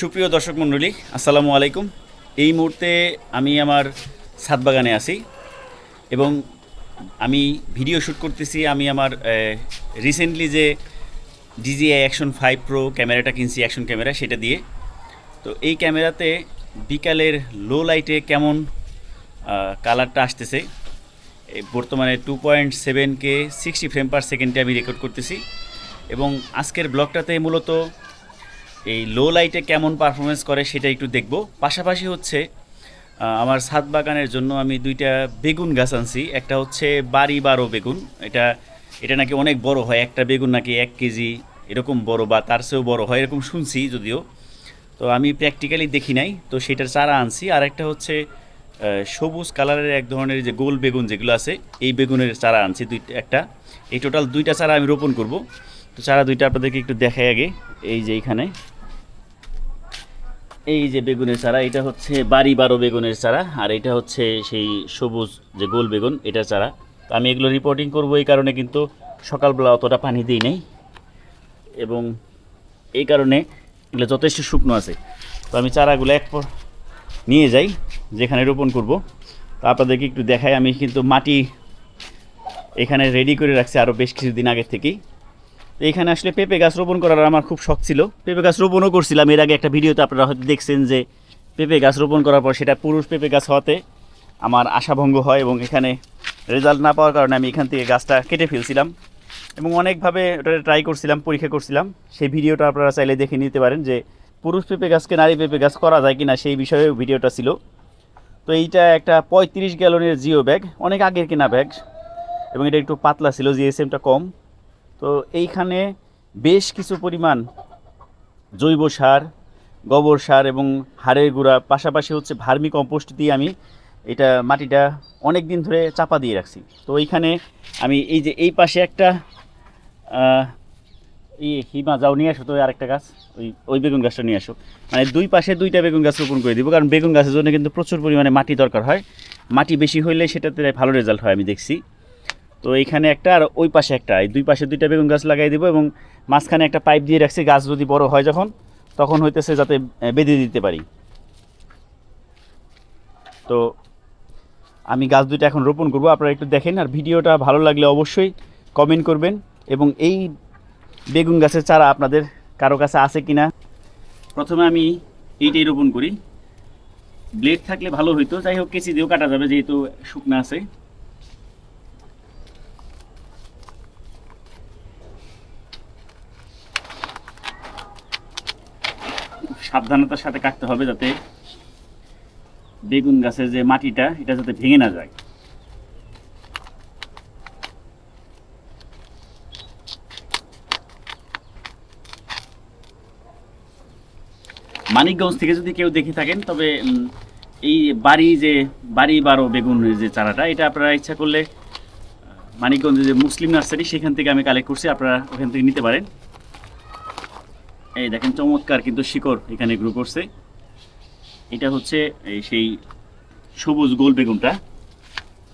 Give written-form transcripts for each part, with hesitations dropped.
সুপ্রিয় দর্শক মণ্ডলী, আসসালামু আলাইকুম। এই মুহূর্তে আমি আমার ছাদ বাগানে আছি এবং আমি ভিডিও শ্যুট করতেছি। আমি আমার রিসেন্টলি যে DJI Action 5 Pro ক্যামেরাটা কিনছি, অ্যাকশন ক্যামেরা, সেটা দিয়ে। তো এই ক্যামেরাতে বিকালের লো লাইটে কেমন কালারটা আসতেছে, বর্তমানে 2.7K 60 ফ্রেম পার সেকেন্ডে আমি রেকর্ড করতেছি। এবং আজকের ব্লগটাতে মূলত এই লো লাইটে কেমন পারফরমেন্স করে সেটা একটু দেখব। পাশাপাশি হচ্ছে আমার ছাদ বাগানের জন্য আমি দুইটা বেগুন গাছ আনছি। একটা হচ্ছে বাড়ি 12 বেগুন, এটা নাকি অনেক বড় হয়, একটা বেগুন নাকি 1 কেজি এরকম বড়, বা তার চেয়েও বড় হয় এরকম শুনছি যদিও। তো আমি প্র্যাকটিক্যালি দেখি নাই, তো সেটার চারা আনছি। আর একটা হচ্ছে সবুজ কালারের এক ধরনের যে গোল বেগুন যেগুলো আছে, এই বেগুনের চারা আনছি একটা। এই টোটাল দুইটা চারা আমি রোপণ করব। তো চারা দুইটা আপনাদেরকে একটু দেখাই আগে। এই যে এইখানে এই যে বেগুনের চারা, এটা হচ্ছে বাড়ি 12 বেগুনের চারা, আর এটা হচ্ছে সেই সবুজ যে গোল বেগুন, এটার চারা। তো আমি এগুলো রিপোর্টিং করব এই কারণে, কিন্তু সকালবেলা অতটা পানি দিই নাই এবং এই কারণে এগুলো যথেষ্ট শুকনো আছে। তো আমি চারাগুলো নিয়ে যাই যেখানে রোপণ করব। তো আপনাদেরকে একটু দেখাই। আমি কিন্তু মাটি এখানে রেডি করে রাখছি আরও বেশ কিছুদিন আগের থেকেই। তো এখানে আসলে পেঁপে গাছ রোপণ করার আমার খুব শখ ছিল। পেঁপে গাছ রোপণও করছিলাম এর আগে একটা ভিডিওতে, আপনারা হয়তো দেখছেন যে পেঁপে গাছ রোপণ করার পর সেটা পুরুষ পেঁপে গাছ হওয়াতে আমার আশাভঙ্গ হয় এবং এখানে রেজাল্ট না পাওয়ার কারণে আমি এখান থেকে গাছটা কেটে ফেলছিলাম এবং অনেকভাবে ওটা ট্রাই করছিলাম, পরীক্ষা করছিলাম। সেই ভিডিওটা আপনারা চাইলে দেখে নিতে পারেন যে পুরুষ পেঁপে গাছকে নারী পেঁপে গাছ করা যায় কিনা, সেই বিষয়ে ভিডিওটা ছিল। তো এইটা একটা 35 গ্যালনের জিও ব্যাগ, অনেক আগের কেনা ব্যাগ, এবং এটা একটু পাতলা ছিল, জিএসএমটা কম। তো এইখানে বেশ কিছু পরিমাণ জৈব সার, গোবর সার এবং হাড়ের গুঁড়া, পাশাপাশি হচ্ছে ভার্মি কম্পোস্ট দিয়ে আমি এটা মাটিটা অনেক দিন ধরে চাপা দিয়ে রাখছি। তো এইখানে আমি এই যে এই পাশে একটা হিমা যাও নিয়ে আসো তো, আরেকটা গাছ, ওই বেগুন গাছটা নিয়ে আসো। মানে দুই পাশে দুইটা বেগুন গাছ রোপণ করে দিব, কারণ বেগুন গাছের জন্য কিন্তু প্রচুর পরিমাণে মাটি দরকার হয়। মাটি বেশি হইলে সেটাতে ভালো রেজাল্ট হয় আমি দেখছি। তো এইখানে একটা আর ওই পাশে একটা, এই দুই পাশে দুইটা বেগুন গাছ লাগাই দিব এবং মাঝখানে একটা পাইপ দিয়ে রাখছি, গাছ যদি বড় হয় তখন হইতেছে যাতে বেঁধে দিতে পারি। তো আমি গাছ দুইটা এখন রোপণ করব, আপনারা একটু দেখেন। আর ভিডিওটা ভালো লাগলে অবশ্যই কমেন্ট করবেন। এবং এই বেগুন গাছের চারা আপনাদের কারো কাছে আছে কিনা। প্রথমে আমি এইটাই রোপণ করি। ব্লেড থাকলে ভালো হইতো, যাই হোক কেচি দিয়েও কাটা যাবে যেহেতু শুকনো আছে। সাবধানতার সাথে কাটতে হবে যাতে বেগুন গাছের যে মাটিটা এটা যাতে ভেঙে না যায়। মানিকগঞ্জ থেকে যদি কেউ দেখে থাকেন, তবে এই বাড়ি 12 বেগুনের যে চারাটা, এটা আপনারা ইচ্ছা করলে মানিকগঞ্জে যে মুসলিম নার্সারি, সেখান থেকে আমি কালেক্ট করছি, আপনারা ওখান থেকে নিতে পারেন। এই দেখেন চমৎকার কিন্তু শিকড় এখানে গ্রো করছে। এটা হচ্ছে সেই সবুজ গোল বেগুনটা,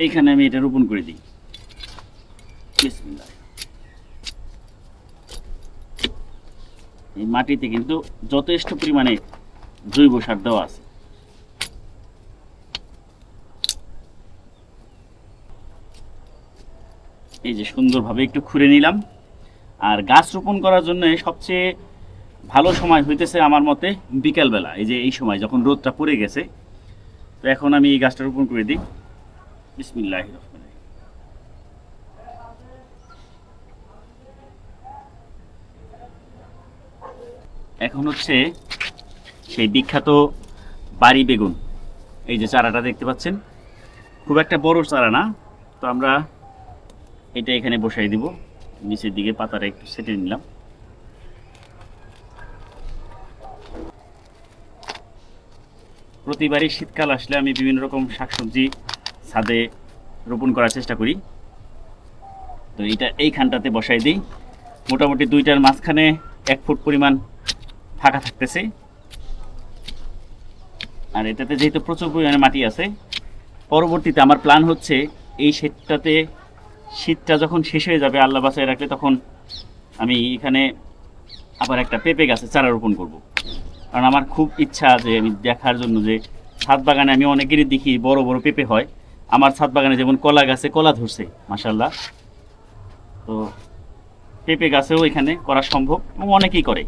এইখানে আমি এটা রোপণ করে দিই। এই মাটিতে কিন্তু যথেষ্ট পরিমাণে জৈব সার দেওয়া আছে। এই যে সুন্দরভাবে একটু খুঁড়ে নিলাম। আর গাছ রোপণ করার জন্য সবচেয়ে ভালো সময় হইতেছে আমার মতে বিকালবেলা, এই যে এই সময় যখন রোদটা পড়ে গেছে। তো এখন আমি এই গাছটা রোপণ করে দিই। বিসমিল্লাহির রহমানির রহিম। এখন হচ্ছে সেই বিখ্যাত বাড়ি বেগুন, এই যে চারাটা দেখতে পাচ্ছেন, খুব একটা বড় চারা না। তো আমরা এটা এখানে বসাই দিব, নিচের দিকে পাতাটা একটু সেটে নিলাম। প্রতিবারই শীতকাল আসলে আমি বিভিন্ন রকম শাকসবজি ছাদে রোপণ করার চেষ্টা করি। তো এটা এইখানটাতে বসাই দিই। মোটামুটি দুইটার মাঝখানে 1 ফুট পরিমাণ ফাঁকা থাকতেছে। আর এটাতে যেহেতু প্রচুর পরিমাণে মাটি আছে, পরবর্তীতে আমার প্ল্যান হচ্ছে এই শীতটা যখন শেষ হয়ে যাবে, আল্লাহ বাঁচায় রাখলে, তখন আমি এখানে আবার একটা পেঁপে গাছের চারা রোপণ করব। কারণ আমার খুব ইচ্ছা যে আমি দেখার জন্য যে ছাদ বাগানে আমি অনেকেরই দেখি বড় বড় পেঁপে হয়, আমার ছাদ বাগানে যেমন কলা গাছে কলা ধরছে মাশাল্লাহ। তো পেঁপে গাছেও এখানে করা সম্ভব এবং অনেকেই করে।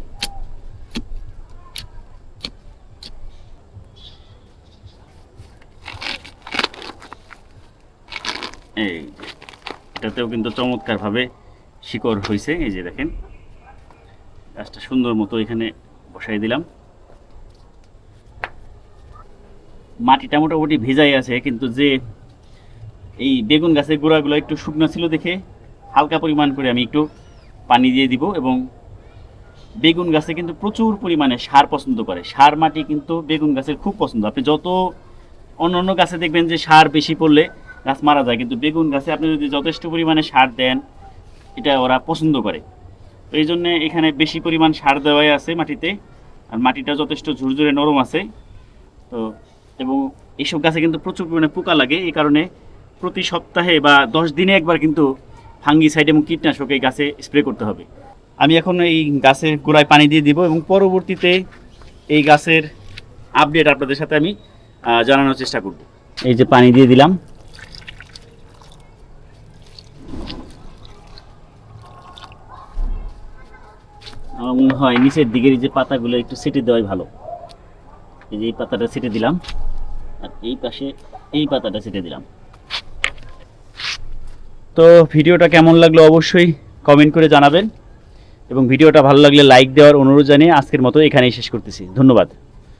এই এটাতেও কিন্তু চমৎকারভাবে শিকড় হয়েছে, এই যে দেখেন গাছটা সুন্দর মতো এখানে বসাই দিলাম। মাটিটা মোটামুটি ভেজাই আছে, কিন্তু যে এই বেগুন গাছের গোড়াগুলো একটু শুকনো ছিল দেখে হালকা পরিমাণ করে আমি একটু পানি দিয়ে দিব। এবং বেগুন গাছে কিন্তু প্রচুর পরিমাণে সার পছন্দ করে, সার মাটি কিন্তু বেগুন গাছের খুব পছন্দ। আপনি যত অন্য গাছে দেখবেন যে সার বেশি পড়লে গাছ মারা যায়, কিন্তু বেগুন গাছে আপনি যদি যথেষ্ট পরিমাণে সার দেন এটা ওরা পছন্দ করে। তো এই জন্যে এখানে বেশি পরিমাণ সার দেওয়াই আছে মাটিতে, আর মাটিটা যথেষ্ট ঝুরঝুরে নরম আছে। তো এবং এইসব গাছে কিন্তু প্রচুর পরিমাণে পোকা লাগে, এই কারণে প্রতি সপ্তাহে বা 10 দিনে একবার কিন্তু ফাঙ্গিসাইড এবং কীটনাশক এই গাছে স্প্রে করতে হবে। আমি এখন এই গাছের গোড়ায় পানি দিয়ে দিব এবং পরবর্তীতে এই গাছের আপডেট আপনাদের সাথে আমি জানানোর চেষ্টা করব। এই যে পানি দিয়ে দিলাম। আমার মনে হয় নিচের দিকের যে পাতাগুলো একটু ছিটে দেওয়াই ভালো। এই যে এই পাতাটা ছিটে দিলাম, আর এই পাশে এই পাতাটা ছিটে দিলাম। তো ভিডিওটা কেমন লাগলো অবশ্যই কমেন্ট করে জানাবেন, এবং ভিডিওটা ভালো লাগলে লাইক দেওয়ার অনুরোধ জানিয়ে আজকের মতো এখানেই শেষ করতেছি। ধন্যবাদ।